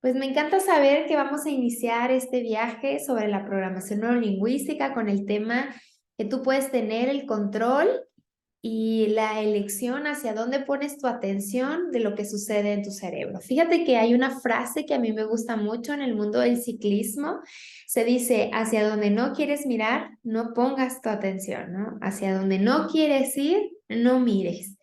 Pues me encanta saber que vamos a iniciar este viaje sobre la programación neurolingüística con el tema que tú puedes tener el control y la elección hacia dónde pones tu atención de lo que sucede en tu cerebro. Fíjate que hay una frase que a mí me gusta mucho en el mundo del ciclismo. Se dice, hacia donde no quieres mirar, no pongas tu atención, ¿no? Hacia donde no quieres ir, no mires.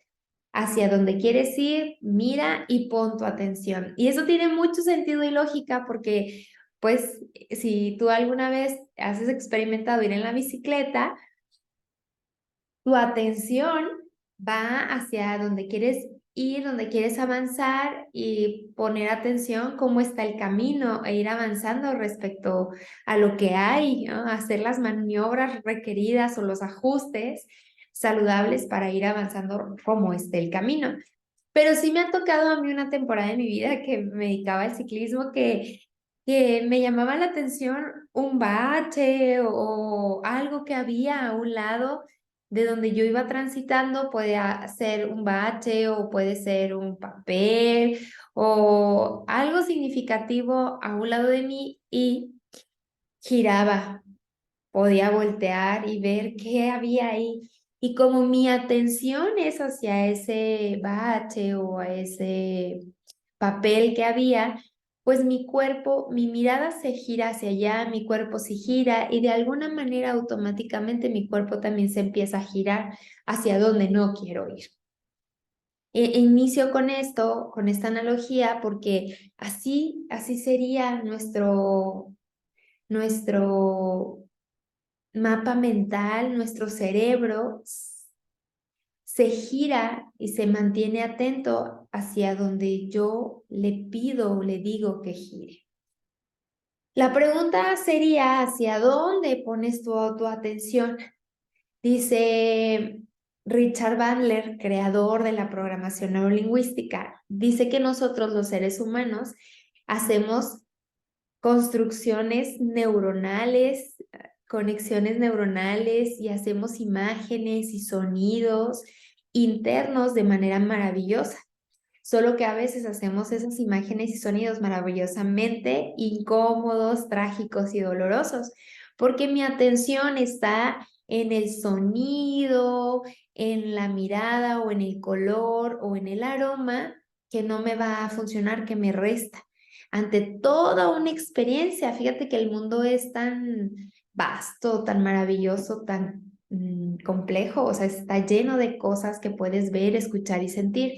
Hacia donde quieres ir, mira y pon tu atención. Y eso tiene mucho sentido y lógica porque, pues, si tú alguna vez has experimentado ir en la bicicleta, tu atención va hacia donde quieres ir, donde quieres avanzar y poner atención cómo está el camino e ir avanzando respecto a lo que hay, ¿no? Hacer las maniobras requeridas o los ajustes saludables para ir avanzando como esté el camino. Pero sí me ha tocado a mí una temporada de mi vida que me dedicaba al ciclismo que me llamaba la atención un bache o algo que había a un lado de donde yo iba transitando, puede ser un bache o puede ser un papel o algo significativo a un lado de mí y giraba, podía voltear y ver qué había ahí. Y como mi atención es hacia ese bache o a ese papel que había, pues mi cuerpo, mi mirada se gira hacia allá, mi cuerpo se gira y de alguna manera automáticamente mi cuerpo también se empieza a girar hacia donde no quiero ir. Inicio con esto, con esta analogía, porque así sería nuestro mapa mental, nuestro cerebro se gira y se mantiene atento hacia donde yo le pido o le digo que gire. La pregunta sería, ¿hacia dónde pones tu atención? Dice Richard Bandler, creador de la programación neurolingüística, dice que nosotros los seres humanos hacemos construcciones neuronales, conexiones neuronales y hacemos imágenes y sonidos internos de manera maravillosa. Solo que a veces hacemos esas imágenes y sonidos maravillosamente incómodos, trágicos y dolorosos, porque mi atención está en el sonido, en la mirada o en el color o en el aroma que no me va a funcionar, que me resta. Ante toda una experiencia, fíjate que el mundo es tan vasto, tan maravilloso, tan complejo, o sea, está lleno de cosas que puedes ver, escuchar y sentir.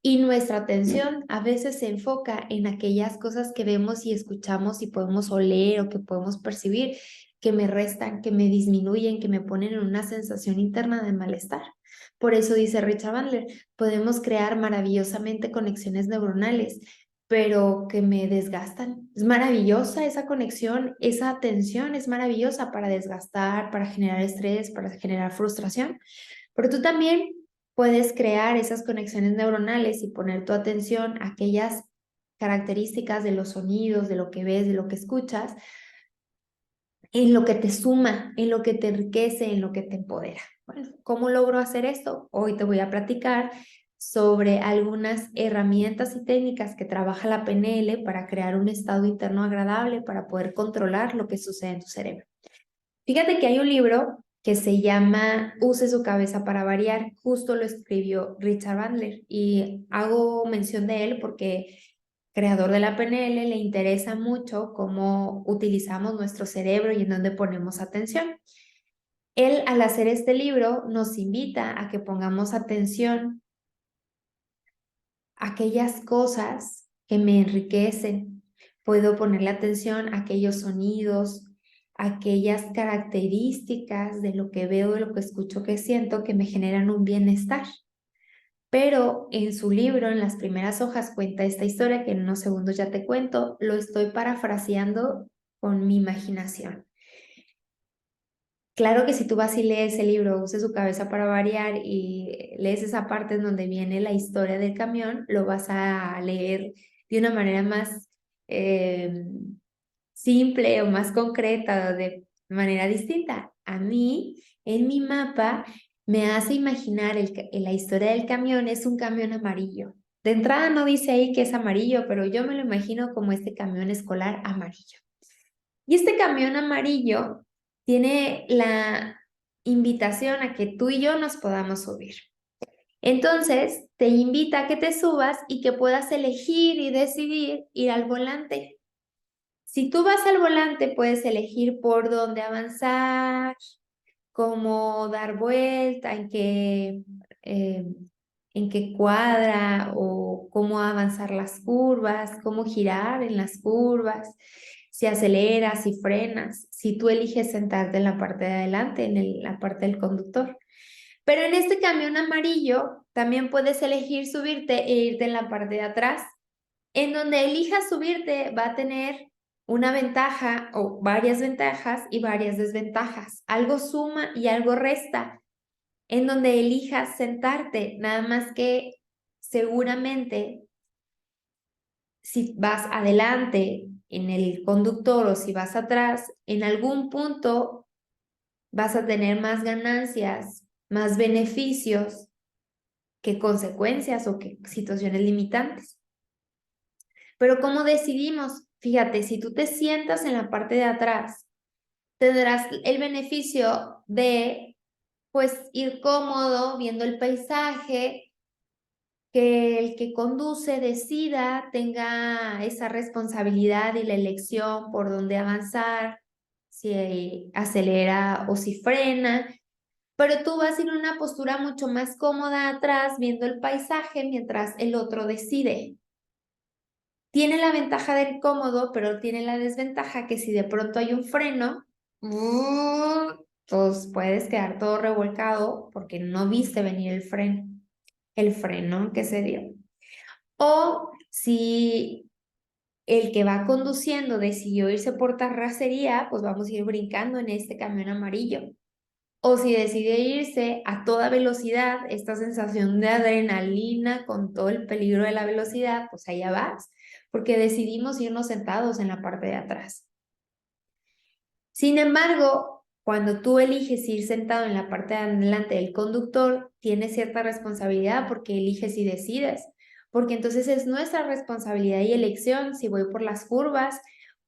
Y nuestra atención a veces se enfoca en aquellas cosas que vemos y escuchamos y podemos oler o que podemos percibir, que me restan, que me disminuyen, que me ponen en una sensación interna de malestar. Por eso dice Richard Bandler, podemos crear maravillosamente conexiones neuronales, pero que me desgastan. Es maravillosa esa conexión, esa atención es maravillosa para desgastar, para generar estrés, para generar frustración. Pero tú también puedes crear esas conexiones neuronales y poner tu atención a aquellas características de los sonidos, de lo que ves, de lo que escuchas, en lo que te suma, en lo que te enriquece, en lo que te empodera. Bueno, ¿cómo logro hacer esto? Hoy te voy a platicar sobre algunas herramientas y técnicas que trabaja la PNL para crear un estado interno agradable, para poder controlar lo que sucede en tu cerebro. Fíjate que hay un libro que se llama Use su cabeza para variar, justo lo escribió Richard Bandler y hago mención de él porque creador de la PNL le interesa mucho cómo utilizamos nuestro cerebro y en dónde ponemos atención. Él al hacer este libro nos invita a que pongamos atención a aquellas cosas que me enriquecen. Puedo ponerle atención a aquellos sonidos, aquellas características de lo que veo, de lo que escucho, que siento, que me generan un bienestar. Pero en su libro, en las primeras hojas, cuenta esta historia que en unos segundos ya te cuento, lo estoy parafraseando con mi imaginación. Claro que si tú vas y lees el libro, Use su cabeza para variar y lees esa parte en donde viene la historia del camión, lo vas a leer de una manera más eh, simple o más concreta, de manera distinta. A mí, en mi mapa, me hace imaginar la historia del camión es un camión amarillo. De entrada no dice ahí que es amarillo, pero yo me lo imagino como este camión escolar amarillo. Y este camión amarillo tiene la invitación a que tú y yo nos podamos subir. Entonces, te invita a que te subas y que puedas elegir y decidir ir al volante. Si tú vas al volante, puedes elegir por dónde avanzar, cómo dar vuelta, en qué cuadra o cómo avanzar las curvas, cómo girar en las curvas, si aceleras, si frenas, si tú eliges sentarte en la parte de adelante, la parte del conductor. Pero en este camión amarillo también puedes elegir subirte e irte en la parte de atrás. En donde elijas subirte va a tener una ventaja o varias ventajas y varias desventajas. Algo suma y algo resta. En donde elijas sentarte, nada más que seguramente si vas adelante en el conductor o si vas atrás, en algún punto vas a tener más ganancias, más beneficios que consecuencias o que situaciones limitantes. Pero ¿cómo decidimos? Fíjate, si tú te sientas en la parte de atrás, tendrás el beneficio de, pues, ir cómodo viendo el paisaje, que el que conduce decida, tenga esa responsabilidad y la elección por dónde avanzar, si acelera o si frena, pero tú vas en una postura mucho más cómoda atrás viendo el paisaje mientras el otro decide. Tiene la ventaja del cómodo, pero tiene la desventaja que si de pronto hay un freno, pues puedes quedar todo revolcado porque no viste venir el freno que se dio. O si el que va conduciendo decidió irse por terracería, pues vamos a ir brincando en este camión amarillo. O si decide irse a toda velocidad, esta sensación de adrenalina con todo el peligro de la velocidad, pues allá vas, porque decidimos irnos sentados en la parte de atrás. Sin embargo, cuando tú eliges ir sentado en la parte de adelante del conductor, tienes cierta responsabilidad porque eliges y decides, porque entonces es nuestra responsabilidad y elección si voy por las curvas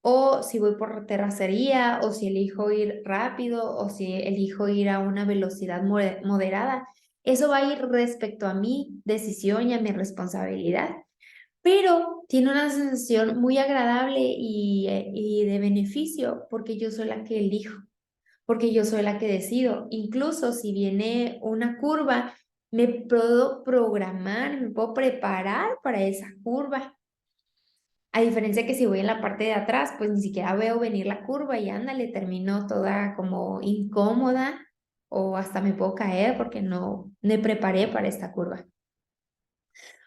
o si voy por terracería o si elijo ir rápido o si elijo ir a una velocidad moderada. Eso va a ir respecto a mi decisión y a mi responsabilidad, pero tiene una sensación muy agradable y de beneficio porque yo soy la que elijo, porque yo soy la que decido. Incluso si viene una curva, me puedo programar, me puedo preparar para esa curva. A diferencia que si voy en la parte de atrás, pues ni siquiera veo venir la curva y ándale, termino toda como incómoda o hasta me puedo caer porque no me preparé para esta curva.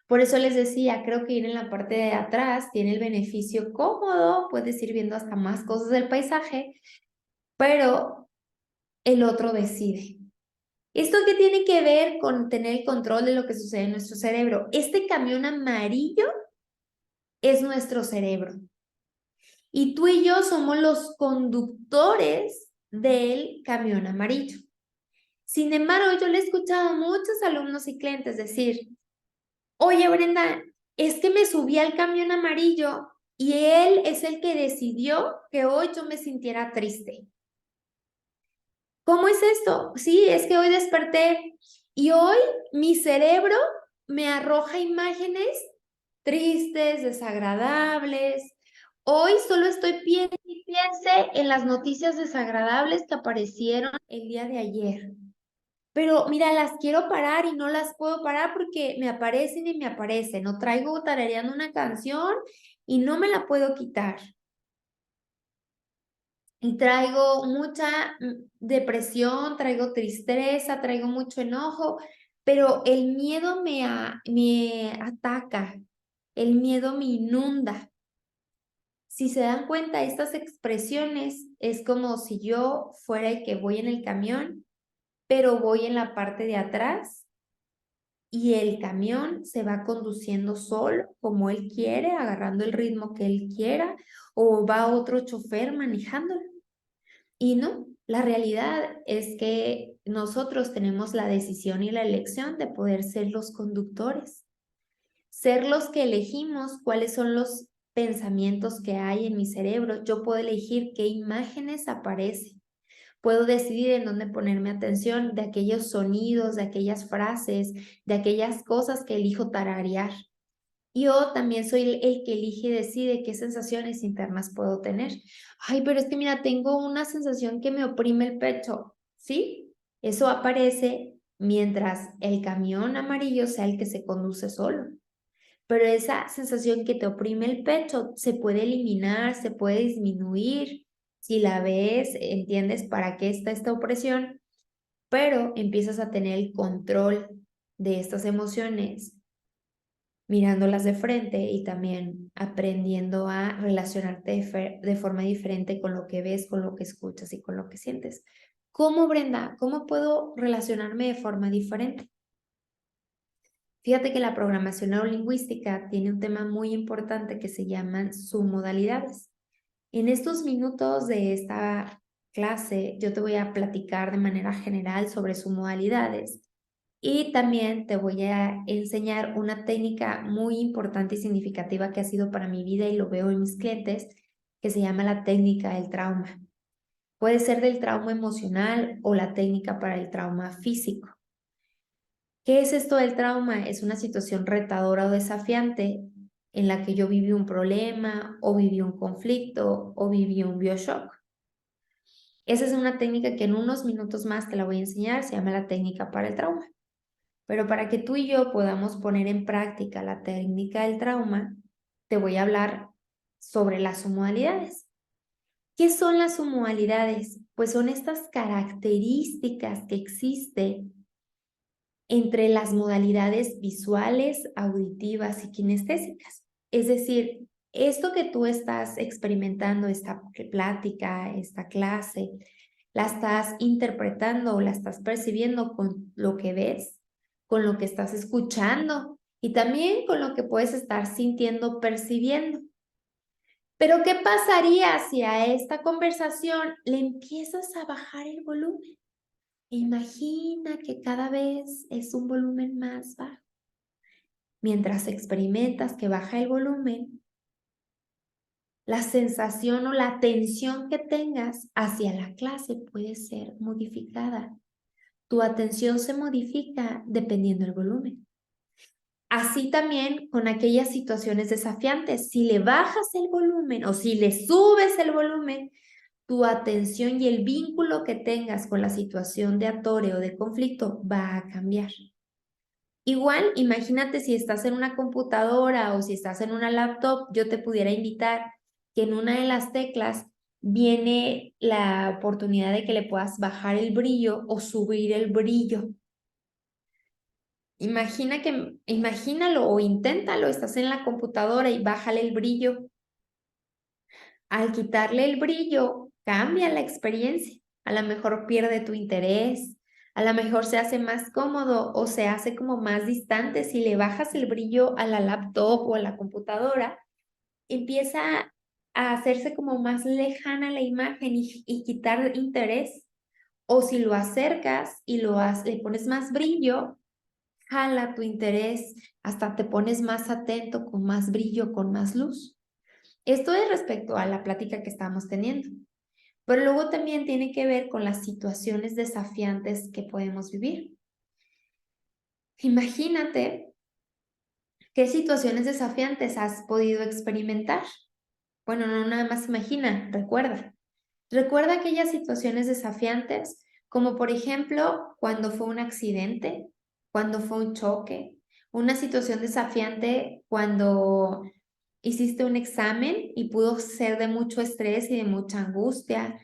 Por eso les decía, creo que ir en la parte de atrás tiene el beneficio cómodo, puedes ir viendo hasta más cosas del paisaje, pero el otro decide. ¿Esto qué tiene que ver con tener el control de lo que sucede en nuestro cerebro? Este camión amarillo es nuestro cerebro y tú y yo somos los conductores del camión amarillo. Sin embargo, yo le he escuchado a muchos alumnos y clientes decir, oye, Brenda, es que me subí al camión amarillo y él es el que decidió que hoy yo me sintiera triste. ¿Cómo es esto? Sí, es que hoy desperté y hoy mi cerebro me arroja imágenes tristes, desagradables. Hoy solo estoy piense y piense en las noticias desagradables que aparecieron el día de ayer. Pero mira, las quiero parar y no las puedo parar porque me aparecen y me aparecen. O traigo tarareando una canción y no me la puedo quitar. Y traigo mucha depresión, traigo tristeza, traigo mucho enojo, pero el miedo me ataca, el miedo me inunda. Si se dan cuenta, estas expresiones es como si yo fuera el que voy en el camión, pero voy en la parte de atrás y el camión se va conduciendo solo como él quiere, agarrando el ritmo que él quiera, o va otro chofer manejándolo. Y no, la realidad es que nosotros tenemos la decisión y la elección de poder ser los conductores. ser los que elegimos cuáles son los pensamientos que hay en mi cerebro. Yo puedo elegir qué imágenes aparecen. Puedo decidir en dónde ponerme atención de aquellos sonidos, de aquellas frases, de aquellas cosas que elijo tararear. Yo también soy el que elige y decide qué sensaciones internas puedo tener. Ay, pero es que mira, tengo una sensación que me oprime el pecho, ¿sí? Eso aparece mientras el camión amarillo sea el que se conduce solo. Pero esa sensación que te oprime el pecho se puede eliminar, se puede disminuir. Si la ves, entiendes para qué está esta opresión, pero empiezas a tener el control de estas emociones mirándolas de frente y también aprendiendo a relacionarte de forma diferente con lo que ves, con lo que escuchas y con lo que sientes. ¿Cómo, Brenda? ¿Cómo puedo relacionarme de forma diferente? Fíjate que la programación neurolingüística tiene un tema muy importante que se llaman submodalidades. En estos minutos de esta clase, yo te voy a platicar de manera general sobre submodalidades. Y también te voy a enseñar una técnica muy importante y significativa que ha sido para mi vida y lo veo en mis clientes, que se llama la técnica del trauma. Puede ser del trauma emocional o la técnica para el trauma físico. ¿Qué es esto del trauma? Es una situación retadora o desafiante en la que yo viví un problema o viví un conflicto o viví un bioshock. Esa es una técnica que en unos minutos más te la voy a enseñar, se llama la técnica para el trauma. Pero para que tú y yo podamos poner en práctica la técnica del trauma, te voy a hablar sobre las submodalidades. ¿Qué son las submodalidades? Pues son estas características que existen entre las modalidades visuales, auditivas y kinestésicas. Es decir, esto que tú estás experimentando, esta plática, esta clase, la estás interpretando o la estás percibiendo con lo que ves, con lo que estás escuchando y también con lo que puedes estar sintiendo, percibiendo. Pero ¿qué pasaría si a esta conversación le empiezas a bajar el volumen? Imagina que cada vez es un volumen más bajo. Mientras experimentas que baja el volumen, la sensación o la atención que tengas hacia la clase puede ser modificada. Tu atención se modifica dependiendo del volumen. Así también con aquellas situaciones desafiantes. Si le bajas el volumen o si le subes el volumen, tu atención y el vínculo que tengas con la situación de atore o de conflicto va a cambiar. Igual, imagínate si estás en una computadora o si estás en una laptop, yo te pudiera invitar que en una de las teclas viene la oportunidad de que le puedas bajar el brillo o subir el brillo. Imagínalo o inténtalo, estás en la computadora y bájale el brillo. Al quitarle el brillo, cambia la experiencia. A lo mejor pierde tu interés, a lo mejor se hace más cómodo o se hace como más distante. Si le bajas el brillo a la laptop o a la computadora, empieza a hacerse como más lejana la imagen y quitar interés. O si lo acercas y le pones más brillo, jala tu interés, hasta te pones más atento, con más brillo, con más luz. Esto es respecto a la plática que estamos teniendo. Pero luego también tiene que ver con las situaciones desafiantes que podemos vivir. Imagínate qué situaciones desafiantes has podido experimentar. Bueno, no nada más imagina, recuerda. Recuerda aquellas situaciones desafiantes, como por ejemplo cuando fue un accidente, cuando fue un choque, una situación desafiante cuando hiciste un examen y pudo ser de mucho estrés y de mucha angustia,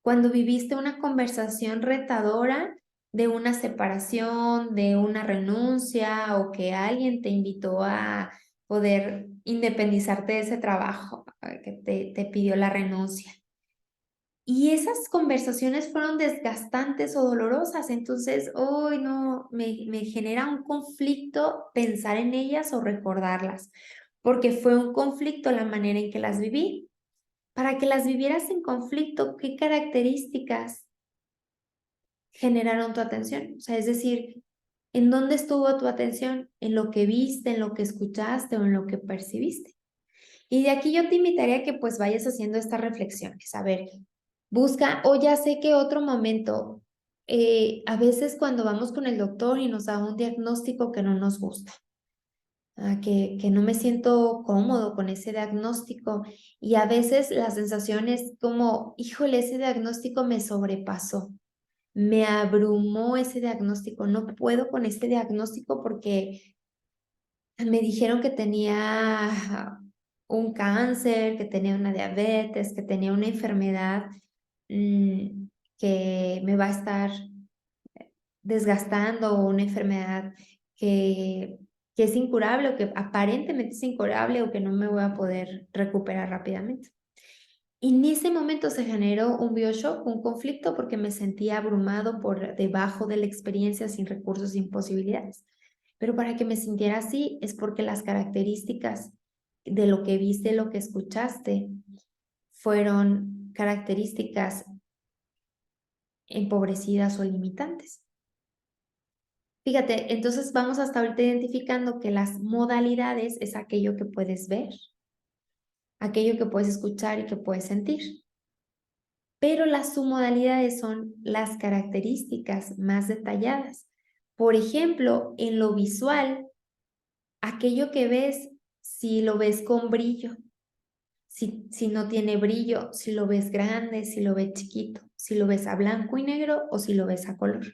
cuando viviste una conversación retadora de una separación, de una renuncia o que alguien te invitó a poder independizarte de ese trabajo, que te pidió la renuncia. Y esas conversaciones fueron desgastantes o dolorosas, entonces hoy no, me genera un conflicto pensar en ellas o recordarlas, porque fue un conflicto la manera en que las viví. Para que las vivieras en conflicto, ¿qué características generaron tu atención? O sea, es decir, ¿En dónde estuvo tu atención? ¿En lo que viste, en lo que escuchaste o en lo que percibiste? Y de aquí yo te invitaría a que pues vayas haciendo estas reflexiones. A ver, busca, o ya sé que otro momento, a veces cuando vamos con el doctor y nos da un diagnóstico que no nos gusta, que no me siento cómodo con ese diagnóstico, y a veces la sensación es como, híjole, ese diagnóstico me sobrepasó, me abrumó ese diagnóstico, no puedo con este diagnóstico porque me dijeron que tenía un cáncer, que tenía una diabetes, que tenía una enfermedad que me va a estar desgastando, o una enfermedad que es incurable o que aparentemente es incurable o que no me voy a poder recuperar rápidamente. Y en ese momento se generó un bioshock, un conflicto, porque me sentía abrumado por debajo de la experiencia, sin recursos, sin posibilidades. Pero para que me sintiera así es porque las características de lo que viste, lo que escuchaste, fueron características empobrecidas o limitantes. Fíjate, entonces vamos hasta ahorita identificando que las modalidades es aquello que puedes ver, aquello que puedes escuchar y que puedes sentir. Pero las submodalidades son las características más detalladas. Por ejemplo, en lo visual, aquello que ves, si lo ves con brillo, si no tiene brillo, si lo ves grande, si lo ves chiquito, si lo ves a blanco y negro o si lo ves a color.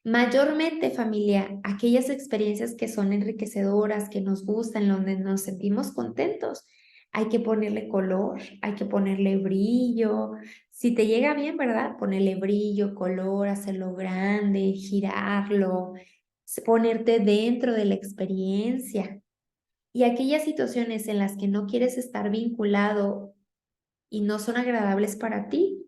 Mayormente, familia, aquellas experiencias que son enriquecedoras, que nos gustan, donde nos sentimos contentos, hay que ponerle color, hay que ponerle brillo. Si te llega bien, ¿verdad? Ponerle brillo, color, hacerlo grande, girarlo, ponerte dentro de la experiencia. Y aquellas situaciones en las que no quieres estar vinculado y no son agradables para ti,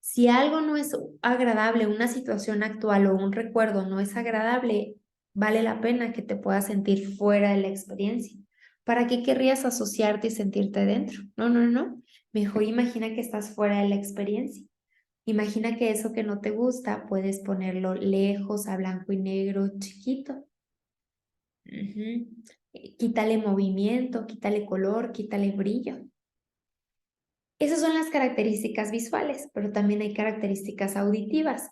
si algo no es agradable, una situación actual o un recuerdo no es agradable, vale la pena que te puedas sentir fuera de la experiencia. ¿Para qué querrías asociarte y sentirte dentro? No, no, no. Mejor imagina que estás fuera de la experiencia. Imagina que eso que no te gusta puedes ponerlo lejos, a blanco y negro, chiquito. Quítale movimiento, quítale color, quítale brillo. Esas son las características visuales, pero también hay características auditivas.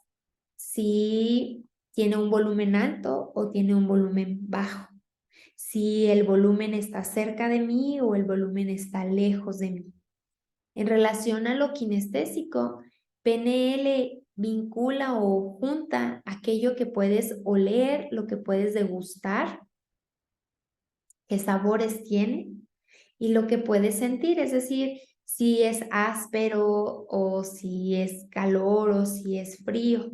Si tiene un volumen alto o tiene un volumen bajo. Si el volumen está cerca de mí o el volumen está lejos de mí. En relación a lo kinestésico, PNL vincula o junta aquello que puedes oler, lo que puedes degustar, qué sabores tiene, y lo que puedes sentir, es decir, si es áspero o si es calor o si es frío.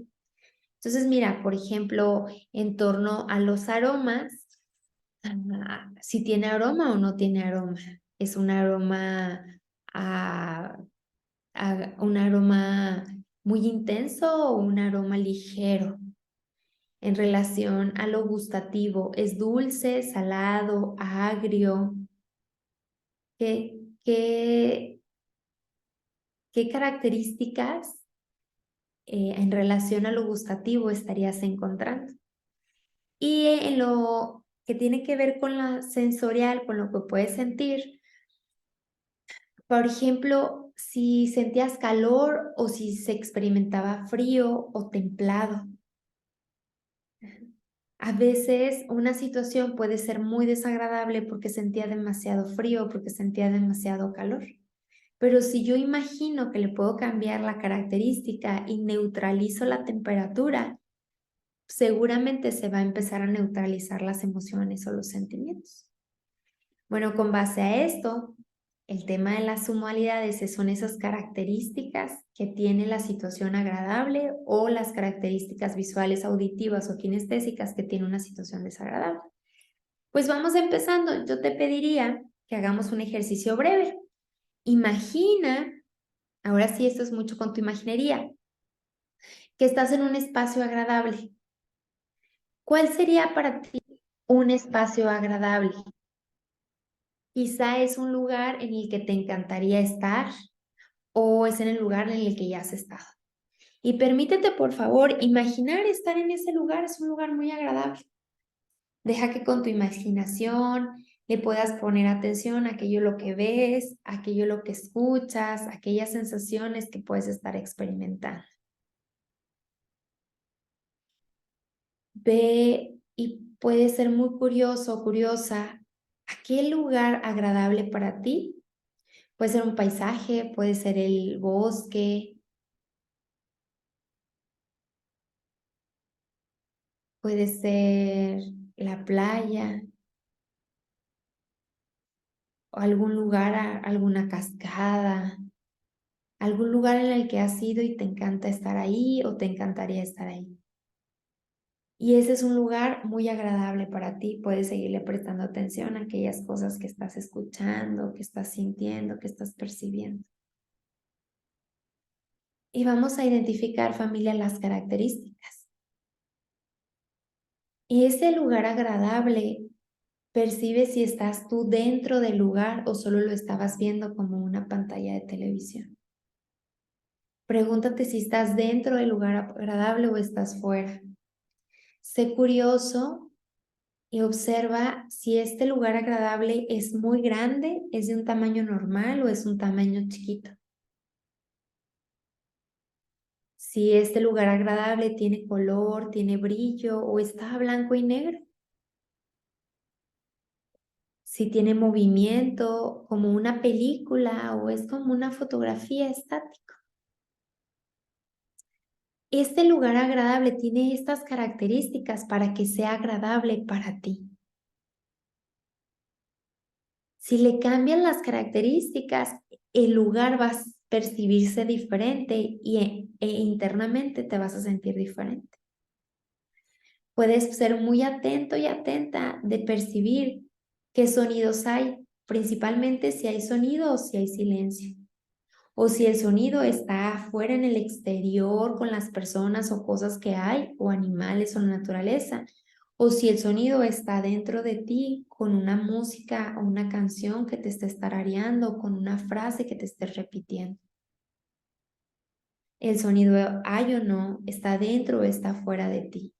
Entonces, mira, por ejemplo, en torno a los aromas, si tiene aroma o no tiene aroma. Es un aroma, ah, un aroma muy intenso o un aroma ligero. En relación a lo gustativo, ¿es dulce, salado, agrio? ¿Qué, qué, qué características en relación a lo gustativo estarías encontrando? Y en lo que tiene que ver con la sensorial, con lo que puedes sentir, por ejemplo, si sentías calor o si se experimentaba frío o templado. A veces una situación puede ser muy desagradable porque sentía demasiado frío, porque sentía demasiado calor. Pero si yo imagino que le puedo cambiar la característica y neutralizo la temperatura, seguramente se va a empezar a neutralizar las emociones o los sentimientos. Bueno, con base a esto, el tema de las submodalidades son esas características que tiene la situación agradable o las características visuales, auditivas o kinestésicas que tiene una situación desagradable. Pues vamos empezando. Yo te pediría que hagamos un ejercicio breve. Imagina, ahora sí, esto es mucho con tu imaginería, que estás en un espacio agradable. ¿Cuál sería para ti un espacio agradable? Quizá es un lugar en el que te encantaría estar o es en el lugar en el que ya has estado. Y permítete, por favor, imaginar estar en ese lugar. Es un lugar muy agradable. Deja que con tu imaginación le puedas poner atención a aquello lo que ves, a aquello lo que escuchas, a aquellas sensaciones que puedes estar experimentando. Ve y puedes ser muy curioso o curiosa a qué lugar agradable para ti. Puede ser un paisaje, puede ser el bosque, puede ser la playa o algún lugar, alguna cascada, algún lugar en el que has ido y te encanta estar ahí o te encantaría estar ahí. Y ese es un lugar muy agradable para ti. Puedes seguirle prestando atención a aquellas cosas que estás escuchando, que estás sintiendo, que estás percibiendo. Y vamos a identificar, familia, las características. Y ese lugar agradable, percibe si estás tú dentro del lugar o solo lo estabas viendo como una pantalla de televisión. Pregúntate si estás dentro del lugar agradable o estás fuera. Sé curioso y observa si este lugar agradable es muy grande, es de un tamaño normal o es un tamaño chiquito. Si este lugar agradable tiene color, tiene brillo o está blanco y negro. Si tiene movimiento como una película o es como una fotografía estática. Este lugar agradable tiene estas características para que sea agradable para ti. Si le cambian las características, el lugar va a percibirse diferente e internamente te vas a sentir diferente. Puedes ser muy atento y atenta de percibir qué sonidos hay, principalmente si hay sonido o si hay silencio. O si el sonido está afuera en el exterior con las personas o cosas que hay, o animales o la naturaleza. O si el sonido está dentro de ti con una música o una canción que te esté tarareando o con una frase que te estés repitiendo. El sonido hay o no, está dentro o está fuera de ti.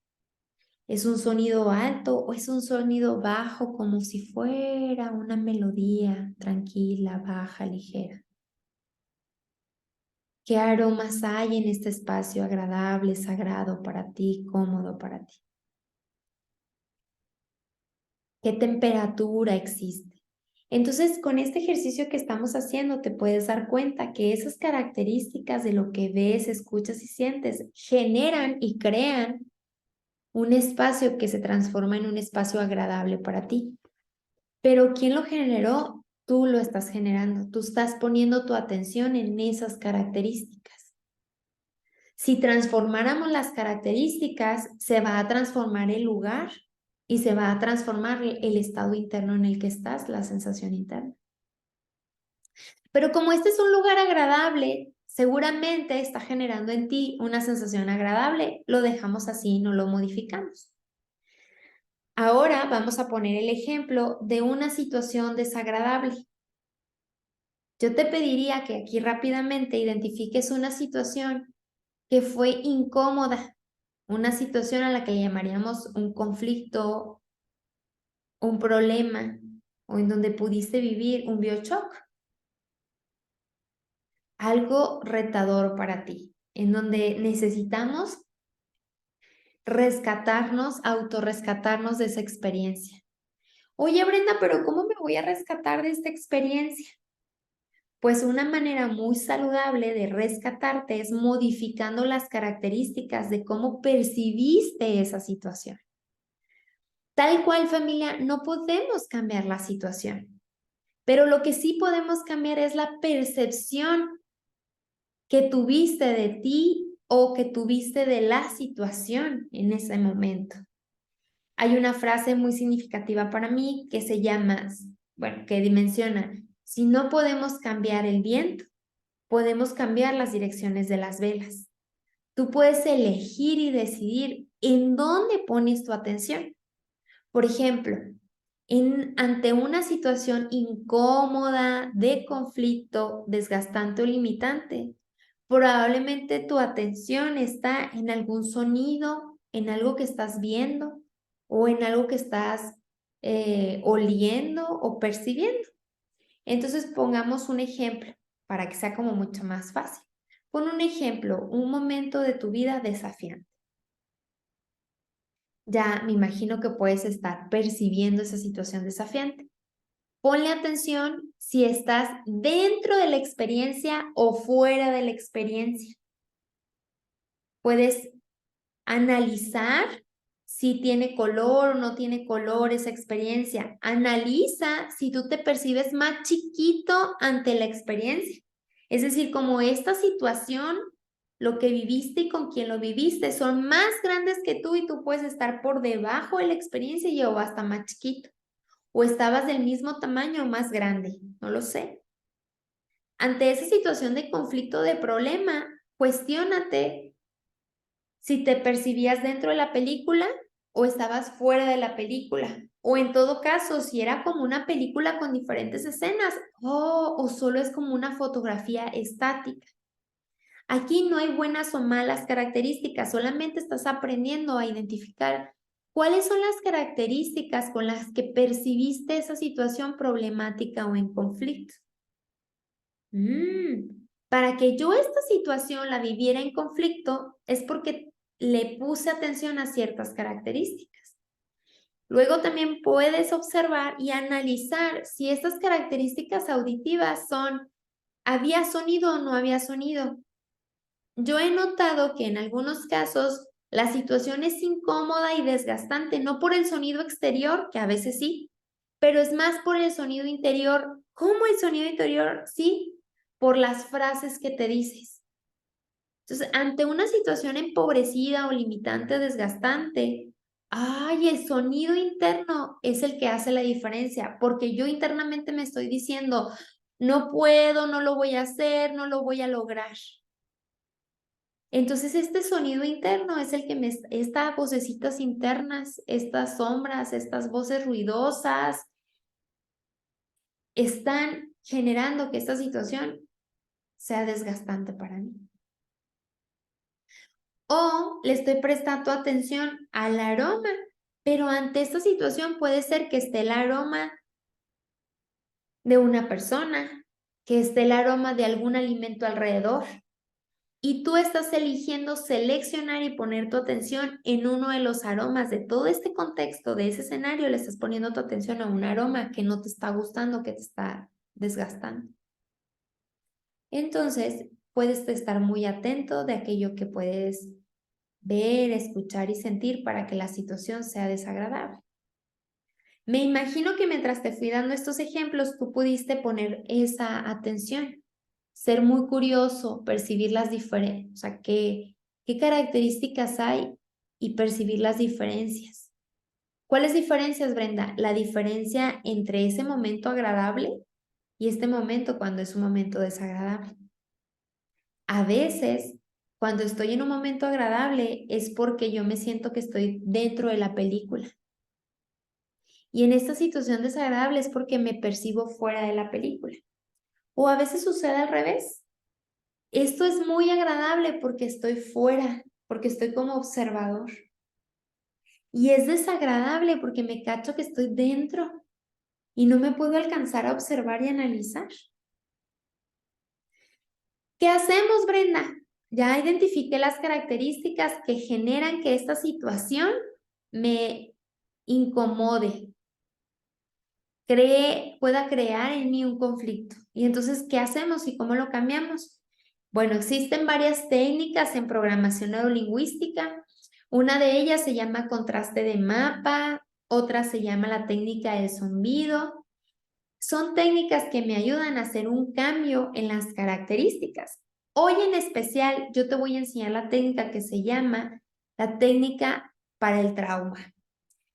¿Es un sonido alto o es un sonido bajo como si fuera una melodía tranquila, baja, ligera? ¿Qué aromas hay en este espacio agradable, sagrado para ti, cómodo para ti? ¿Qué temperatura existe? Entonces, con este ejercicio que estamos haciendo, te puedes dar cuenta que esas características de lo que ves, escuchas y sientes generan y crean un espacio que se transforma en un espacio agradable para ti. Pero ¿quién lo generó? Tú lo estás generando. Tú estás poniendo tu atención en esas características. Si transformáramos las características, se va a transformar el lugar y se va a transformar el estado interno en el que estás, la sensación interna. Pero como este es un lugar agradable, seguramente está generando en ti una sensación agradable, lo dejamos así, no lo modificamos. Ahora vamos a poner el ejemplo de una situación desagradable. Yo te pediría que aquí rápidamente identifiques una situación que fue incómoda, una situación a la que le llamaríamos un conflicto, un problema, o en donde pudiste vivir un bioshock, algo retador para ti, en donde necesitamos rescatarnos, autorrescatarnos de esa experiencia. Oye, Brenda, pero ¿cómo me voy a rescatar de esta experiencia? Pues una manera muy saludable de rescatarte es modificando las características de cómo percibiste esa situación. Tal cual, familia, no podemos cambiar la situación, pero lo que sí podemos cambiar es la percepción que tuviste de ti o que tuviste de la situación en ese momento. Hay una frase muy significativa para mí que se llama, bueno, que dimensiona, si no podemos cambiar el viento, podemos cambiar las direcciones de las velas. Tú puedes elegir y decidir en dónde pones tu atención. Por ejemplo, ante una situación incómoda, de conflicto, desgastante o limitante, probablemente tu atención está en algún sonido, en algo que estás viendo, o en algo que estás oliendo o percibiendo. Entonces pongamos un ejemplo para que sea como mucho más fácil. Pon un ejemplo, un momento de tu vida desafiante. Ya me imagino que puedes estar percibiendo esa situación desafiante. Ponle atención si estás dentro de la experiencia o fuera de la experiencia. Puedes analizar si tiene color o no tiene color esa experiencia. Analiza si tú te percibes más chiquito ante la experiencia. Es decir, como esta situación, lo que viviste y con quien lo viviste son más grandes que tú y tú puedes estar por debajo de la experiencia y o hasta más chiquito. O estabas del mismo tamaño o más grande, no lo sé. Ante esa situación de conflicto, de problema, cuestiónate si te percibías dentro de la película o estabas fuera de la película. O en todo caso, si era como una película con diferentes escenas, o solo es como una fotografía estática. Aquí no hay buenas o malas características, solamente estás aprendiendo a identificar cuáles son las características con las que percibiste esa situación problemática o en conflicto. Para que yo esta situación la viviera en conflicto es porque le puse atención a ciertas características. Luego también puedes observar y analizar si estas características auditivas son, ¿había sonido o no había sonido? Yo he notado que en algunos casos la situación es incómoda y desgastante, no por el sonido exterior, que a veces sí, pero es más por el sonido interior. ¿Cómo el sonido interior? Sí, por las frases que te dices. Entonces, ante una situación empobrecida o limitante, desgastante, ay, el sonido interno es el que hace la diferencia, porque yo internamente me estoy diciendo, no puedo, no lo voy a hacer, no lo voy a lograr. Entonces, este sonido interno es el que estas vocecitas internas, estas sombras, estas voces ruidosas, están generando que esta situación sea desgastante para mí. O le estoy prestando atención al aroma, pero ante esta situación puede ser que esté el aroma de una persona, que esté el aroma de algún alimento alrededor. Y tú estás eligiendo seleccionar y poner tu atención en uno de los aromas de todo este contexto, de ese escenario, le estás poniendo tu atención a un aroma que no te está gustando, que te está desgastando. Entonces, puedes estar muy atento de aquello que puedes ver, escuchar y sentir para que la situación sea desagradable. Me imagino que mientras te fui dando estos ejemplos, tú pudiste poner esa atención, ser muy curioso, percibir las diferencias, o sea, qué características hay y percibir las diferencias. ¿Cuáles diferencias, Brenda? La diferencia entre ese momento agradable y este momento cuando es un momento desagradable. A veces, cuando estoy en un momento agradable, es porque yo me siento que estoy dentro de la película. Y en esta situación desagradable es porque me percibo fuera de la película. O a veces sucede al revés. Esto es muy agradable porque estoy fuera, porque estoy como observador. Y es desagradable porque me cacho que estoy dentro y no me puedo alcanzar a observar y analizar. ¿Qué hacemos, Brenda? Ya identifiqué las características que generan que esta situación me incomode, pueda crear en mí un conflicto. Y entonces, ¿qué hacemos y cómo lo cambiamos? Bueno, existen varias técnicas en programación neurolingüística. Una de ellas se llama contraste de mapa, otra se llama la técnica del zumbido. Son técnicas que me ayudan a hacer un cambio en las características. Hoy en especial, yo te voy a enseñar la técnica que se llama la técnica para el trauma.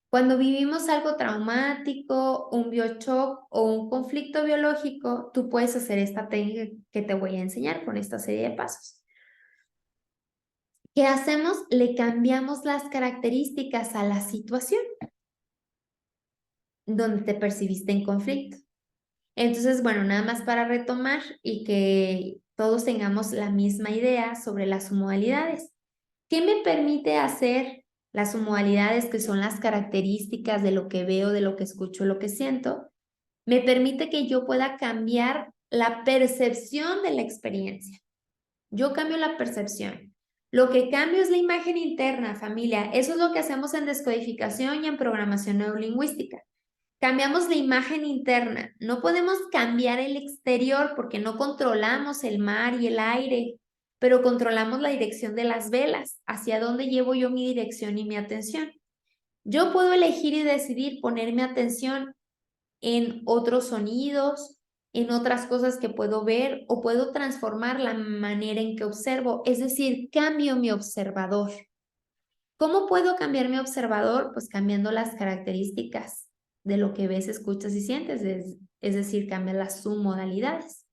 Cuando vivimos algo traumático, un bioshock o un conflicto biológico, tú puedes hacer esta técnica que te voy a enseñar con esta serie de pasos. ¿Qué hacemos? Le cambiamos las características a la situación donde te percibiste en conflicto. Entonces, bueno, nada más para retomar y que todos tengamos la misma idea sobre las modalidades. ¿Qué me permite hacer las submodalidades, que son las características de lo que veo, de lo que escucho, lo que siento, me permite que yo pueda cambiar la percepción de la experiencia. Yo cambio la percepción. Lo que cambio es la imagen interna, familia. Eso es lo que hacemos en descodificación y en programación neurolingüística. Cambiamos la imagen interna. No podemos cambiar el exterior porque no controlamos el mar y el aire, pero controlamos la dirección de las velas, hacia dónde llevo yo mi dirección y mi atención. Yo puedo elegir y decidir poner mi atención en otros sonidos, en otras cosas que puedo ver, o puedo transformar la manera en que observo, es decir, cambio mi observador. ¿Cómo puedo cambiar mi observador? Pues cambiando las características de lo que ves, escuchas y sientes, es decir, cambia las submodalidades.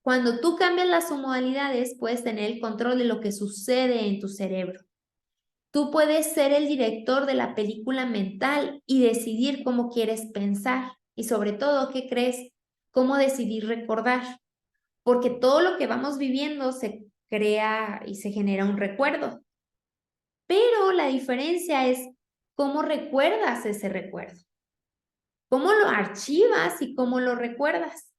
Cuando tú cambias las submodalidades, puedes tener el control de lo que sucede en tu cerebro. Tú puedes ser el director de la película mental y decidir cómo quieres pensar y sobre todo, ¿qué crees? Cómo decidir recordar, porque todo lo que vamos viviendo se crea y se genera un recuerdo. Pero la diferencia es cómo recuerdas ese recuerdo, cómo lo archivas y cómo lo recuerdas.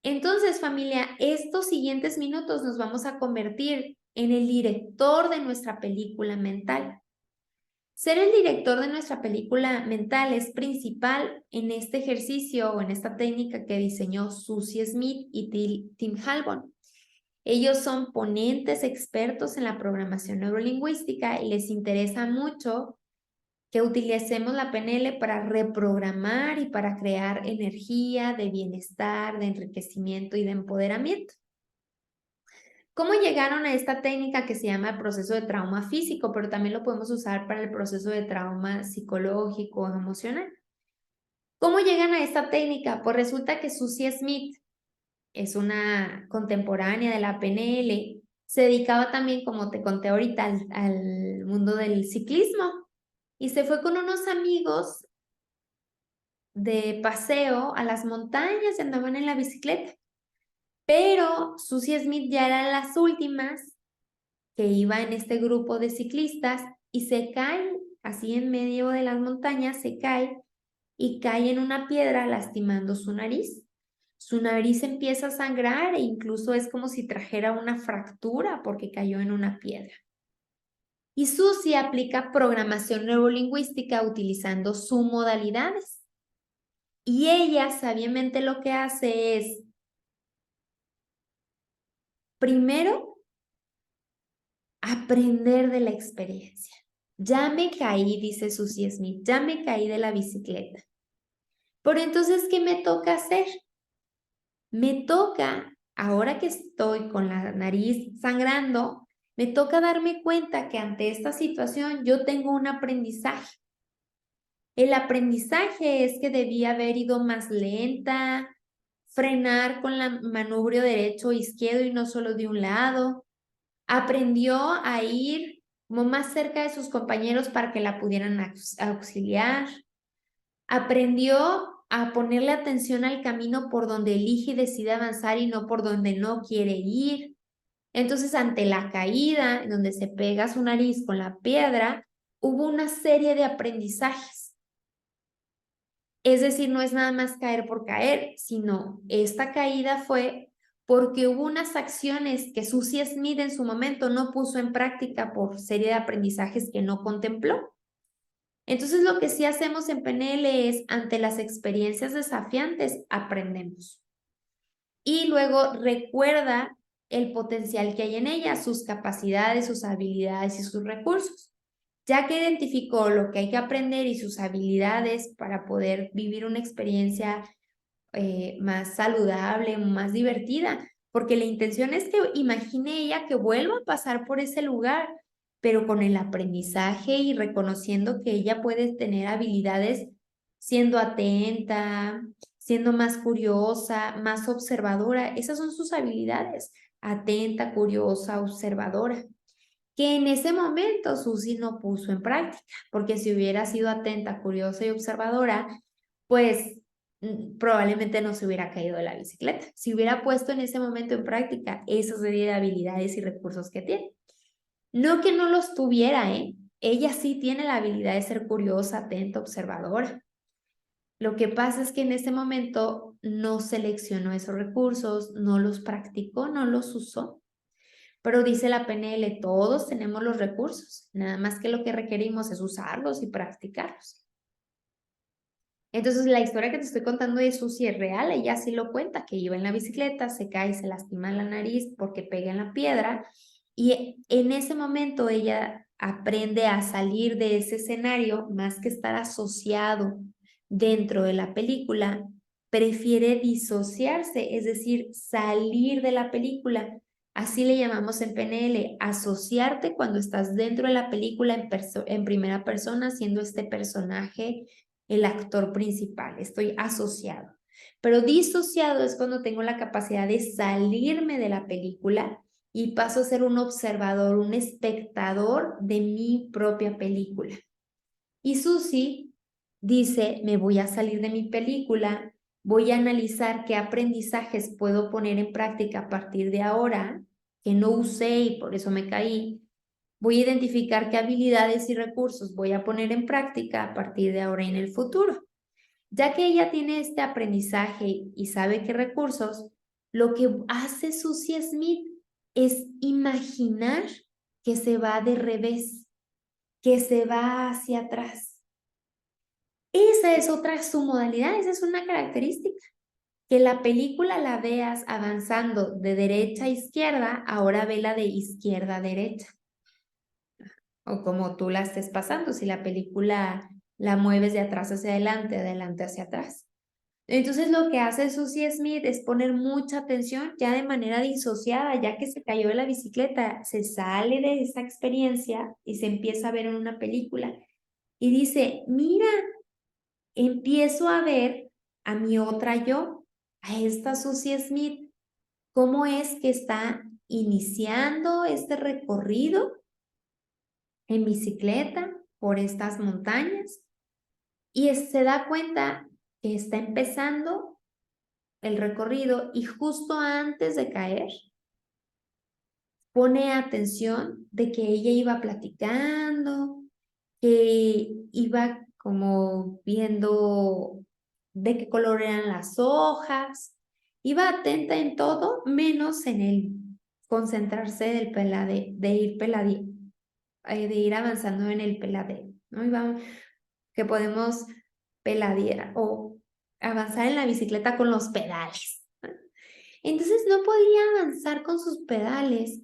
Entonces, familia, estos siguientes minutos nos vamos a convertir en el director de nuestra película mental. Ser el director de nuestra película mental es principal en este ejercicio o en esta técnica que diseñó Susie Smith y Tim Halbon. Ellos son ponentes expertos en la programación neurolingüística y les interesa mucho que utilicemos la PNL para reprogramar y para crear energía de bienestar, de enriquecimiento y de empoderamiento. ¿Cómo llegaron a esta técnica que se llama el proceso de trauma físico, pero también lo podemos usar para el proceso de trauma psicológico o emocional? ¿Cómo llegan a esta técnica? Pues resulta que Susie Smith es una contemporánea de la PNL, se dedicaba también, como te conté ahorita, al mundo del ciclismo y se fue con unos amigos de paseo a las montañas y andaban en la bicicleta. Pero Susie Smith ya era las últimas que iba en este grupo de ciclistas y se cae así en medio de las montañas, se cae y cae en una piedra lastimando su nariz. Su nariz empieza a sangrar e incluso es como si trajera una fractura porque cayó en una piedra. Y Susie aplica programación neurolingüística utilizando submodalidades. Y ella sabiamente lo que hace es, primero, aprender de la experiencia. Ya me caí, dice Susie Smith, ya me caí de la bicicleta. Pero entonces, ¿qué me toca hacer? Me toca, ahora que estoy con la nariz sangrando, me toca darme cuenta que ante esta situación yo tengo un aprendizaje. El aprendizaje es que debía haber ido más lenta, frenar con la manubrio derecho o izquierdo y no solo de un lado. Aprendió a ir como más cerca de sus compañeros para que la pudieran auxiliar. Aprendió a ponerle atención al camino por donde elige y decide avanzar y no por donde no quiere ir. Entonces, ante la caída, en donde se pega su nariz con la piedra, hubo una serie de aprendizajes. Es decir, no es nada más caer por caer, sino esta caída fue porque hubo unas acciones que Susie Smith en su momento no puso en práctica por serie de aprendizajes que no contempló. Entonces, lo que sí hacemos en PNL es, ante las experiencias desafiantes, aprendemos. Y luego recuerda el potencial que hay en ella, sus capacidades, sus habilidades y sus recursos. Ya que identificó lo que hay que aprender y sus habilidades para poder vivir una experiencia más saludable, más divertida, porque la intención es que imagine ella que vuelva a pasar por ese lugar, pero con el aprendizaje y reconociendo que ella puede tener habilidades siendo atenta, siendo más curiosa, más observadora. Esas son sus habilidades, atenta, curiosa, observadora, que en ese momento Susie no puso en práctica, porque si hubiera sido atenta, curiosa y observadora, pues probablemente no se hubiera caído de la bicicleta. Si hubiera puesto en ese momento en práctica esa serie de habilidades y recursos que tiene. No que no los tuviera, ella sí tiene la habilidad de ser curiosa, atenta, observadora. Lo que pasa es que en ese momento no seleccionó esos recursos, no los practicó, no los usó. Pero dice la PNL, todos tenemos los recursos, nada más que lo que requerimos es usarlos y practicarlos. Entonces la historia que te estoy contando de Susi es real, ella sí lo cuenta, que iba en la bicicleta, se cae y se lastima la nariz porque pega en la piedra y en ese momento ella aprende a salir de ese escenario, más que estar asociado dentro de la película, prefiere disociarse, es decir, salir de la película. Así le llamamos en PNL, asociarte cuando estás dentro de la película en primera persona, siendo este personaje el actor principal, estoy asociado. Pero disociado es cuando tengo la capacidad de salirme de la película y paso a ser un observador, un espectador de mi propia película. Y Susi dice, me voy a salir de mi película, voy a analizar qué aprendizajes puedo poner en práctica a partir de ahora, que no usé y por eso me caí. Voy a identificar qué habilidades y recursos voy a poner en práctica a partir de ahora y en el futuro. Ya que ella tiene este aprendizaje y sabe qué recursos, lo que hace Susie Smith es imaginar que se va de revés, que se va hacia atrás. Esa es otra su modalidad, esa es una característica. Que la película la veas avanzando de derecha a izquierda, ahora vela de izquierda a derecha. O como tú la estés pasando, si la película la mueves de atrás hacia adelante hacia atrás. Entonces lo que hace Susie Smith es poner mucha atención ya de manera disociada, ya que se cayó de la bicicleta, se sale de esa experiencia y se empieza a ver en una película y dice, mira, empiezo a ver a mi otra yo, a esta Susie Smith, cómo es que está iniciando este recorrido en bicicleta por estas montañas y se da cuenta que está empezando el recorrido y justo antes de caer pone atención de que ella iba platicando, que iba como viendo de qué color eran las hojas, iba atenta en todo menos en el concentrarse del de ir avanzando en el peladero, ¿no? Que podemos peladear o avanzar en la bicicleta con los pedales. Entonces no podía avanzar con sus pedales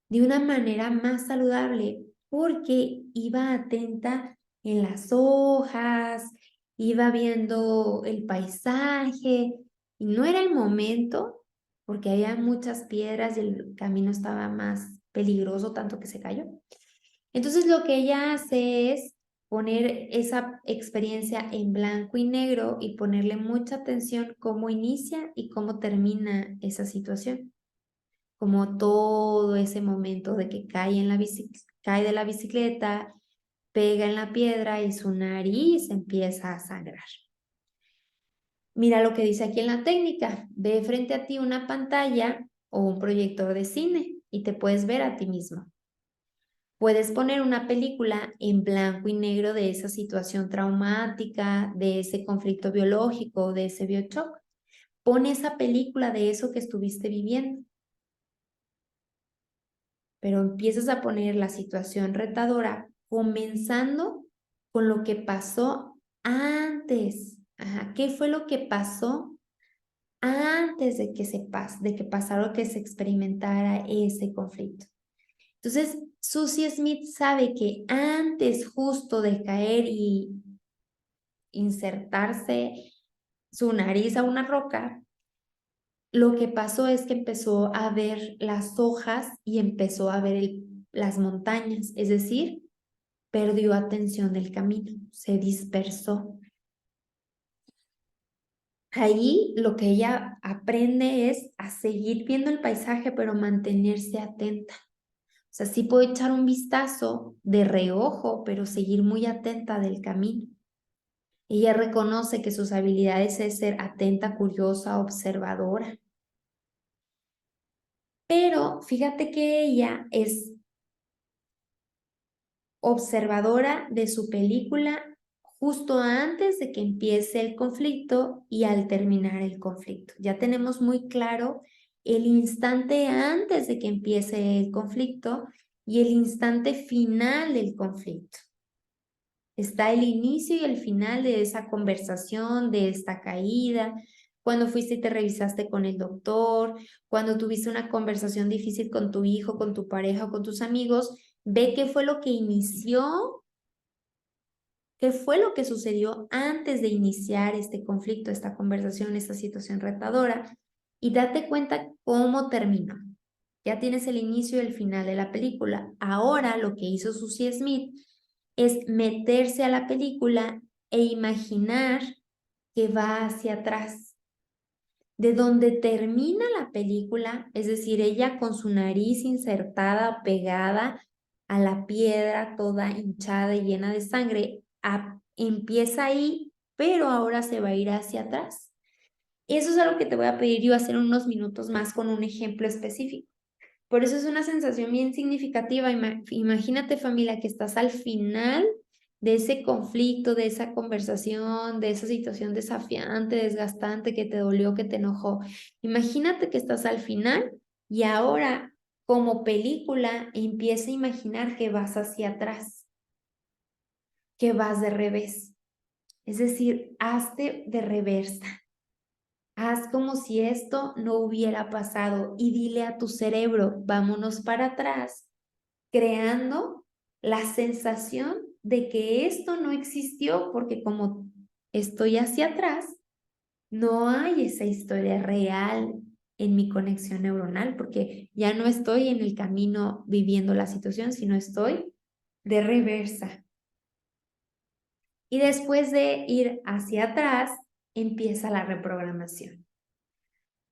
de una manera más saludable porque iba atenta en las hojas, iba viendo el paisaje y no era el momento porque había muchas piedras y el camino estaba más peligroso, tanto que se cayó. Entonces lo que ella hace es poner esa experiencia en blanco y negro y ponerle mucha atención cómo inicia y cómo termina esa situación. Como todo ese momento de que cae, cae de la bicicleta, pega en la piedra y su nariz empieza a sangrar. Mira lo que dice aquí en la técnica. Ve frente a ti una pantalla o un proyector de cine y te puedes ver a ti mismo. Puedes poner una película en blanco y negro de esa situación traumática, de ese conflicto biológico, de ese biochoc. Pon esa película de eso que estuviste viviendo. Pero empiezas a poner la situación retadora, comenzando con lo que pasó antes. Ajá, ¿qué fue lo que pasó antes de que pasara o que se experimentara ese conflicto? Entonces, Susie Smith sabe que antes justo de caer y insertarse su nariz a una roca, lo que pasó es que empezó a ver las hojas y empezó a ver las montañas, es decir, perdió atención del camino, se dispersó. Ahí lo que ella aprende es a seguir viendo el paisaje, pero mantenerse atenta. O sea, sí puedo echar un vistazo de reojo, pero seguir muy atenta del camino. Ella reconoce que sus habilidades es ser atenta, curiosa, observadora. Pero fíjate que ella es observadora de su película justo antes de que empiece el conflicto y al terminar el conflicto. Ya tenemos muy claro el instante antes de que empiece el conflicto y el instante final del conflicto. Está el inicio y el final de esa conversación, de esta caída, cuando fuiste y te revisaste con el doctor, cuando tuviste una conversación difícil con tu hijo, con tu pareja o con tus amigos, ve qué fue lo que inició, qué fue lo que sucedió antes de iniciar este conflicto, esta conversación, esta situación retadora, y date cuenta cómo terminó. Ya tienes el inicio y el final de la película. Ahora lo que hizo Susie Smith es meterse a la película e imaginar que va hacia atrás. De donde termina la película, es decir, ella con su nariz insertada, pegada a la piedra, toda hinchada y llena de sangre, empieza ahí, pero ahora se va a ir hacia atrás. Eso es algo que te voy a pedir yo hacer unos minutos más con un ejemplo específico. Por eso es una sensación bien significativa. Imagínate, familia, que estás al final de ese conflicto, de esa conversación, de esa situación desafiante, desgastante, que te dolió, que te enojó. Imagínate que estás al final y ahora, como película, empieza a imaginar que vas hacia atrás, que vas de revés. Es decir, hazte de reversa. Haz como si esto no hubiera pasado y dile a tu cerebro, vámonos para atrás, creando la sensación de que esto no existió, porque como estoy hacia atrás, no hay esa historia real en mi conexión neuronal, porque ya no estoy en el camino viviendo la situación, sino estoy de reversa. Y después de ir hacia atrás, empieza la reprogramación.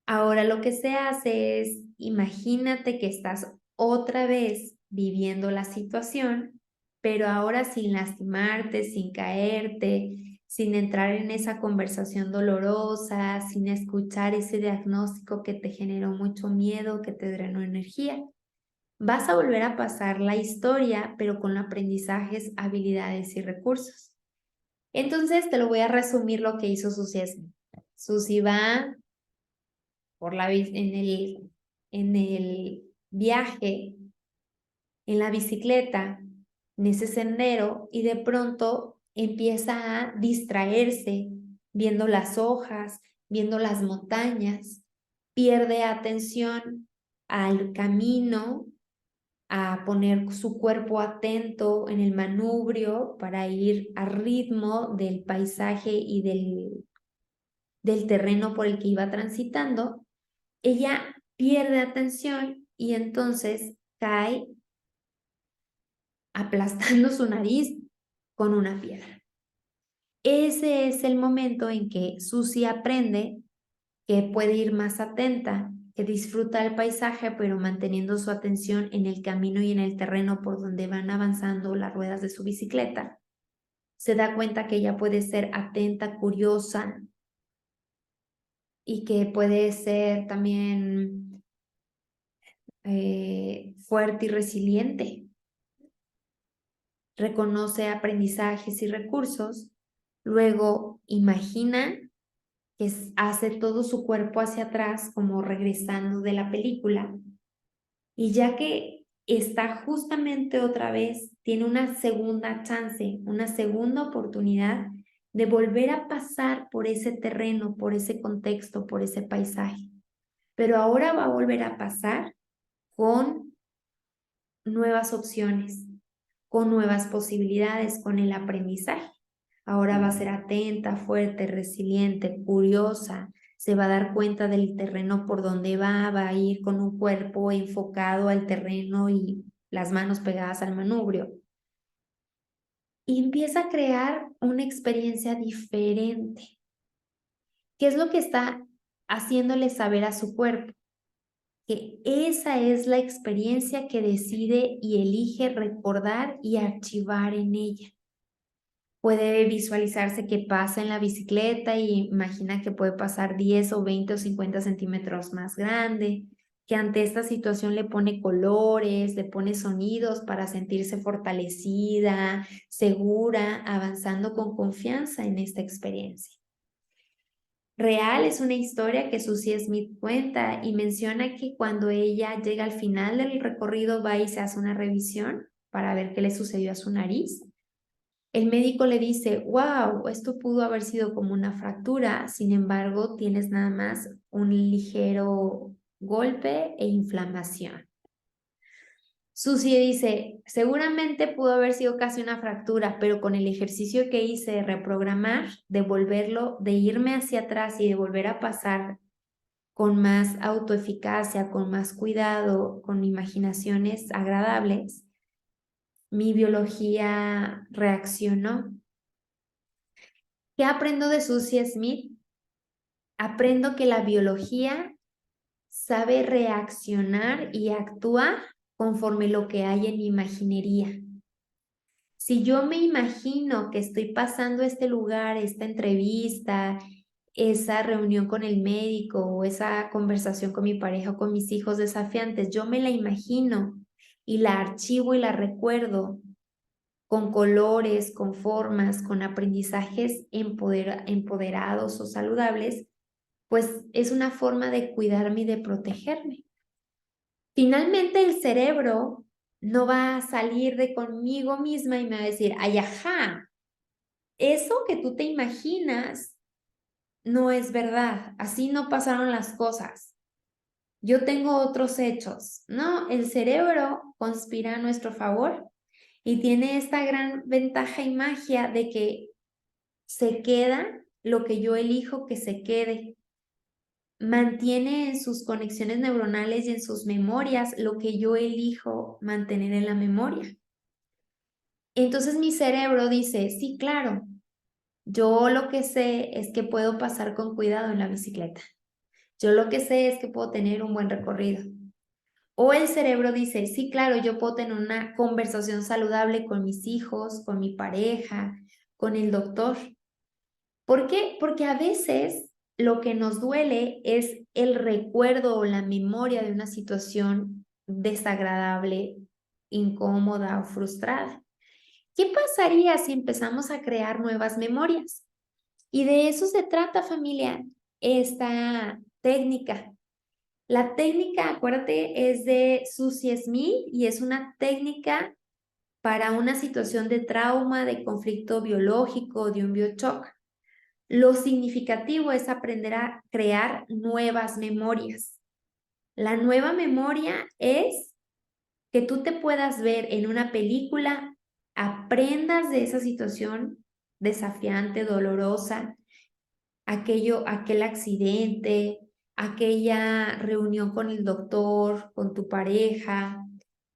Ahora lo que se hace es, imagínate que estás otra vez viviendo la situación, pero ahora sin lastimarte, sin caerte, sin entrar en esa conversación dolorosa, sin escuchar ese diagnóstico que te generó mucho miedo, que te drenó energía. Vas a volver a pasar la historia, pero con aprendizajes, habilidades y recursos. Entonces te lo voy a resumir lo que hizo Susie Smith. Susie va en el viaje, en la bicicleta, en ese sendero, y de pronto empieza a distraerse viendo las hojas, viendo las montañas, pierde atención al camino, a poner su cuerpo atento en el manubrio para ir a ritmo del paisaje y del terreno por el que iba transitando. Ella pierde atención y entonces cae aplastando su nariz con una piedra. Ese es el momento en que Susie aprende que puede ir más atenta, que disfruta el paisaje, pero manteniendo su atención en el camino y en el terreno por donde van avanzando las ruedas de su bicicleta. Se da cuenta que ella puede ser atenta, curiosa y que puede ser también fuerte y resiliente. Reconoce aprendizajes y recursos, luego imagina que hace todo su cuerpo hacia atrás, como regresando de la película, y ya que está justamente otra vez, tiene una segunda chance, una segunda oportunidad de volver a pasar por ese terreno, por ese contexto, por ese paisaje. Pero ahora va a volver a pasar con nuevas opciones, con nuevas posibilidades, con el aprendizaje. Ahora va a ser atenta, fuerte, resiliente, curiosa, se va a dar cuenta del terreno por donde va a ir con un cuerpo enfocado al terreno y las manos pegadas al manubrio. Y empieza a crear una experiencia diferente. ¿Qué es lo que está haciéndole saber a su cuerpo? Que esa es la experiencia que decide y elige recordar y archivar en ella. Puede visualizarse que pasa en la bicicleta y imagina que puede pasar 10 o 20 o 50 centímetros más grande. que ante esta situación le pone colores, le pone sonidos para sentirse fortalecida, segura, avanzando con confianza en esta experiencia. Real es una historia que Susie Smith cuenta y menciona que cuando ella llega al final del recorrido va y se hace una revisión para ver qué le sucedió a su nariz. El médico le dice, wow, esto pudo haber sido como una fractura, sin embargo, tienes nada más un ligero golpe e inflamación. Susie dice, seguramente pudo haber sido casi una fractura, pero con el ejercicio que hice de reprogramar, de volverlo, de irme hacia atrás y de volver a pasar con más autoeficacia, con más cuidado, con imaginaciones agradables, mi biología reaccionó. ¿Qué aprendo de Susie Smith? Aprendo que la biología sabe reaccionar y actúa conforme lo que hay en mi imaginería. Si yo me imagino que estoy pasando este lugar, esta entrevista, esa reunión con el médico o esa conversación con mi pareja o con mis hijos desafiantes, yo me la imagino y la archivo y la recuerdo con colores, con formas, con aprendizajes empoderados o saludables, pues es una forma de cuidarme y de protegerme. Finalmente el cerebro no va a salir de conmigo misma y me va a decir, ay, ajá, eso que tú te imaginas no es verdad, así no pasaron las cosas. Yo tengo otros hechos. No, el cerebro conspira a nuestro favor y tiene esta gran ventaja y magia de que se queda lo que yo elijo que se quede. Mantiene en sus conexiones neuronales y en sus memorias lo que yo elijo mantener en la memoria. Entonces mi cerebro dice, sí, claro, yo lo que sé es que puedo pasar con cuidado en la bicicleta. Yo lo que sé es que puedo tener un buen recorrido. O el cerebro dice, sí, claro, yo puedo tener una conversación saludable con mis hijos, con mi pareja, con el doctor. ¿Por qué? Porque a veces lo que nos duele es el recuerdo o la memoria de una situación desagradable, incómoda o frustrada. ¿Qué pasaría si empezamos a crear nuevas memorias? Y de eso se trata, familia, esta técnica. La técnica, acuérdate, es de Susie Smith y es una técnica para una situación de trauma, de conflicto biológico, de un biochoc. Lo significativo es aprender a crear nuevas memorias. La nueva memoria es que tú te puedas ver en una película, aprendas de esa situación desafiante, dolorosa, aquel accidente, aquella reunión con el doctor, con tu pareja,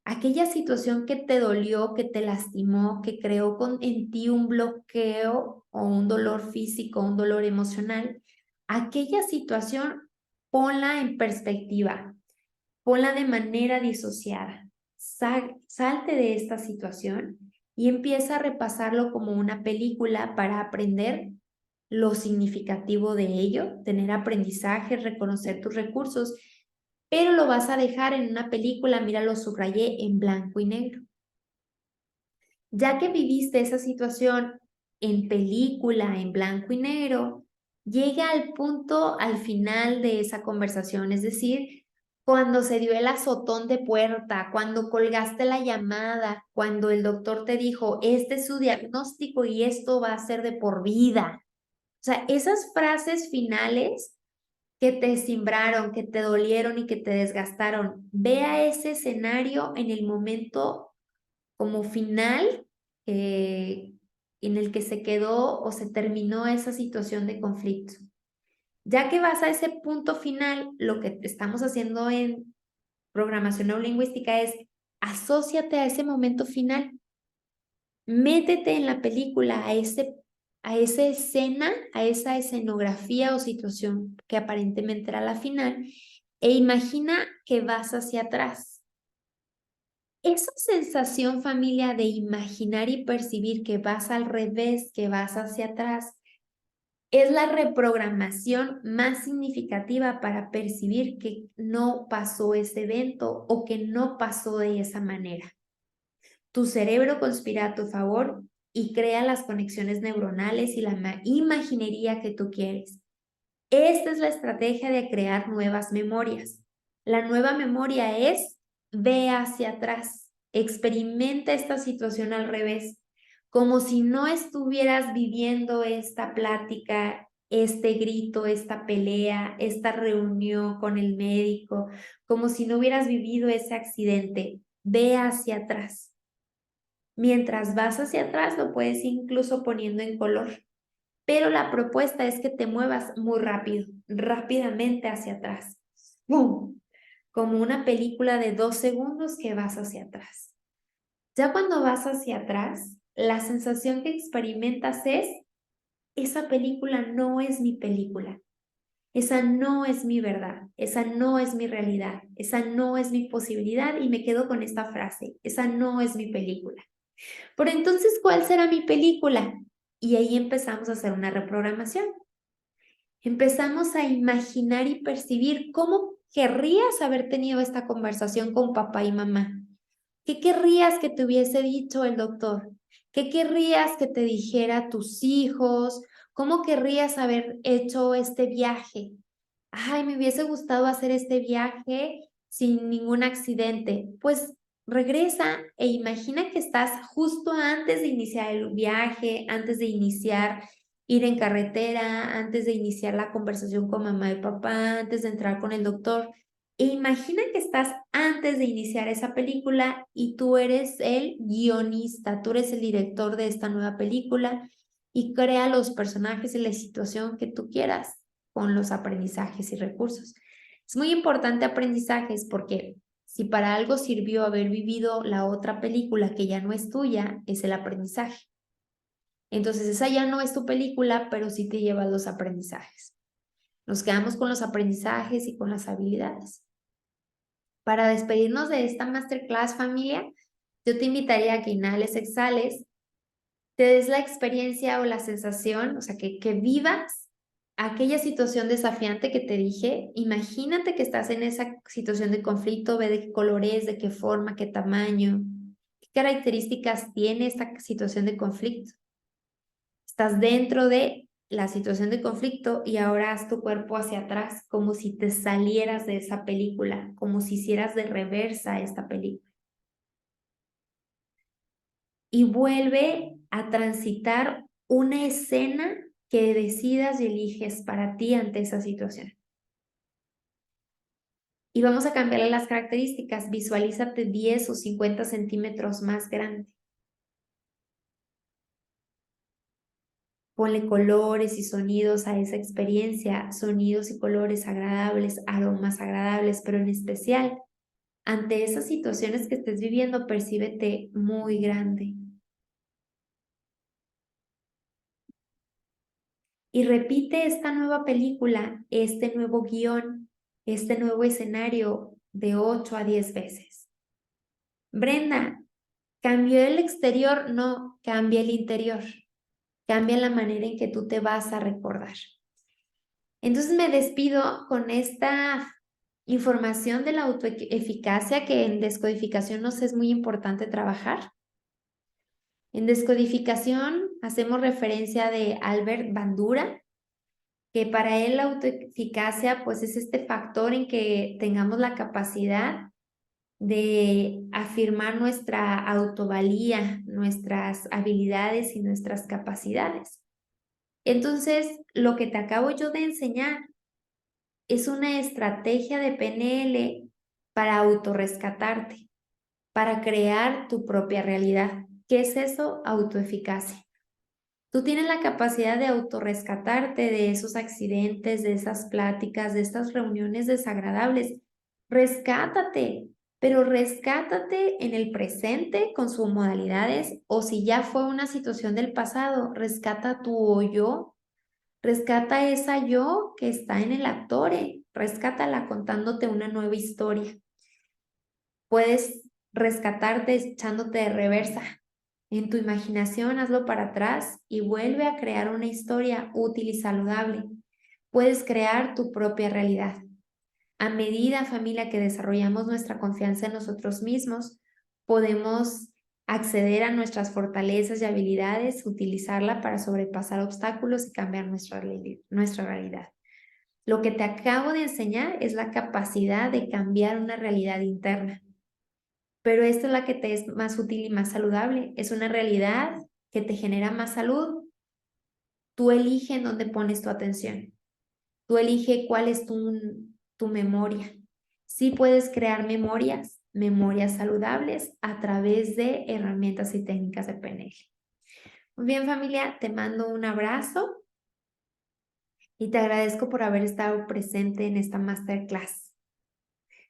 aquella situación que te dolió, que te lastimó, que creó en ti un bloqueo o un dolor físico, un dolor emocional, aquella situación ponla en perspectiva, ponla de manera disociada. Salte de esta situación y empieza a repasarlo como una película para aprender lo significativo de ello, tener aprendizaje, reconocer tus recursos, pero lo vas a dejar en una película, mira, lo subrayé en blanco y negro. Ya que viviste esa situación en película, en blanco y negro, llega al punto, al final de esa conversación, es decir, cuando se dio el azotón de puerta, cuando colgaste la llamada, cuando el doctor te dijo, este es su diagnóstico y esto va a ser de por vida. O sea, esas frases finales que te cimbraron, que te dolieron y que te desgastaron, vea ese escenario en el momento como final en el que se quedó o se terminó esa situación de conflicto. Ya que vas a ese punto final, lo que estamos haciendo en programación neurolingüística es asóciate a ese momento final. Métete en la película, a esa escena, a esa escenografía o situación que aparentemente era la final, e imagina que vas hacia atrás. Esa sensación, familia, de imaginar y percibir que vas al revés, que vas hacia atrás, Es la reprogramación más significativa para percibir que no pasó ese evento o que no pasó de esa manera. Tu cerebro conspira a tu favor y crea las conexiones neuronales y la imaginería que tú quieres. Esta es la estrategia de crear nuevas memorias. La nueva memoria es: ve hacia atrás, experimenta esta situación al revés, como si no estuvieras viviendo esta plática, este grito, esta pelea, esta reunión con el médico, como si no hubieras vivido ese accidente. Ve hacia atrás. Mientras vas hacia atrás, lo puedes incluso poniendo en color. Pero la propuesta es que te muevas muy rápido, rápidamente hacia atrás. ¡Bum! Como una película de 2 segundos que vas hacia atrás. Ya cuando vas hacia atrás, la sensación que experimentas es: esa película no es mi película. Esa no es mi verdad. Esa no es mi realidad. Esa no es mi posibilidad. Y me quedo con esta frase: esa no es mi película. Pero entonces, ¿cuál será mi película? Y ahí empezamos a hacer una reprogramación. Empezamos a imaginar y percibir cómo querrías haber tenido esta conversación con papá y mamá. ¿Qué querrías que te hubiese dicho el doctor? ¿Qué querrías que te dijera tus hijos? ¿Cómo querrías haber hecho este viaje? Ay, me hubiese gustado hacer este viaje sin ningún accidente. Pues regresa e imagina que estás justo antes de iniciar el viaje, antes de iniciar ir en carretera, antes de iniciar la conversación con mamá y papá, antes de entrar con el doctor. E imagina que estás antes de iniciar esa película y tú eres el guionista, tú eres el director de esta nueva película y crea los personajes y la situación que tú quieras con los aprendizajes y recursos. Es muy importante aprendizajes porque si para algo sirvió haber vivido la otra película que ya no es tuya, es el aprendizaje. Entonces esa ya no es tu película, pero sí te lleva a los aprendizajes. Nos quedamos con los aprendizajes y con las habilidades. Para despedirnos de esta masterclass, familia, yo te invitaría a que inhales, exhales, te des la experiencia o la sensación, o sea, que vivas aquella situación desafiante que te dije. Imagínate que estás en esa situación de conflicto, ve de qué color es, de qué forma, qué tamaño, qué características tiene esta situación de conflicto. Estás dentro de la situación de conflicto y ahora haz tu cuerpo hacia atrás, como si te salieras de esa película, como si hicieras de reversa esta película. Y vuelve a transitar una escena que decidas y eliges para ti ante esa situación. Y vamos a cambiarle las características. Visualízate 10 o 50 centímetros más grande. Ponle colores y sonidos a esa experiencia, sonidos y colores agradables, aromas agradables, pero en especial, ante esas situaciones que estés viviendo, percíbete muy grande. Y repite esta nueva película, este nuevo guión, este nuevo escenario de 8 a 10 veces. Brenda, ¿cambió el exterior? No, cambia el interior. Cambia la manera en que tú te vas a recordar. Entonces me despido con esta información de la autoeficacia que en descodificación nos es muy importante trabajar. En descodificación hacemos referencia de Albert Bandura, que para él la autoeficacia pues es este factor en que tengamos la capacidad de afirmar nuestra autovalía, nuestras habilidades y nuestras capacidades. Entonces, lo que te acabo yo de enseñar es una estrategia de PNL para autorrescatarte, para crear tu propia realidad. ¿Qué es eso? Autoeficacia. Tú tienes la capacidad de autorrescatarte de esos accidentes, de esas pláticas, de estas reuniones desagradables. Rescátate, pero rescátate en el presente con sus modalidades, o si ya fue una situación del pasado, rescata tu yo. Rescata esa yo que está en el actor, rescátala contándote una nueva historia. Puedes rescatarte echándote de reversa, En tu imaginación, hazlo para atrás y vuelve a crear una historia útil y saludable. Puedes crear tu propia realidad. A medida, familia, que desarrollamos nuestra confianza en nosotros mismos, podemos acceder a nuestras fortalezas y habilidades, utilizarla para sobrepasar obstáculos y cambiar nuestra realidad. Lo que te acabo de enseñar es la capacidad de cambiar una realidad interna, pero esta es la que te es más útil y más saludable. Es una realidad que te genera más salud. Tú elige en dónde pones tu atención. Tú elige cuál es tu memoria. Sí puedes crear memorias saludables a través de herramientas y técnicas de PNL. Muy bien, familia, te mando un abrazo y te agradezco por haber estado presente en esta masterclass.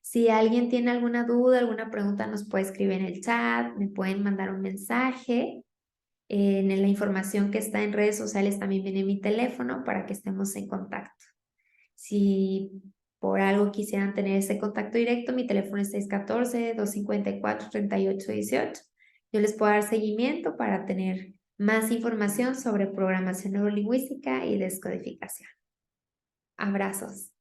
Si alguien tiene alguna duda, alguna pregunta, nos puede escribir en el chat, me pueden mandar un mensaje. En la información que está en redes sociales también viene mi teléfono para que estemos en contacto. Si por algo quisieran tener ese contacto directo, mi teléfono es 614-254-3818. Yo les puedo dar seguimiento para tener más información sobre programación neurolingüística y descodificación. Abrazos.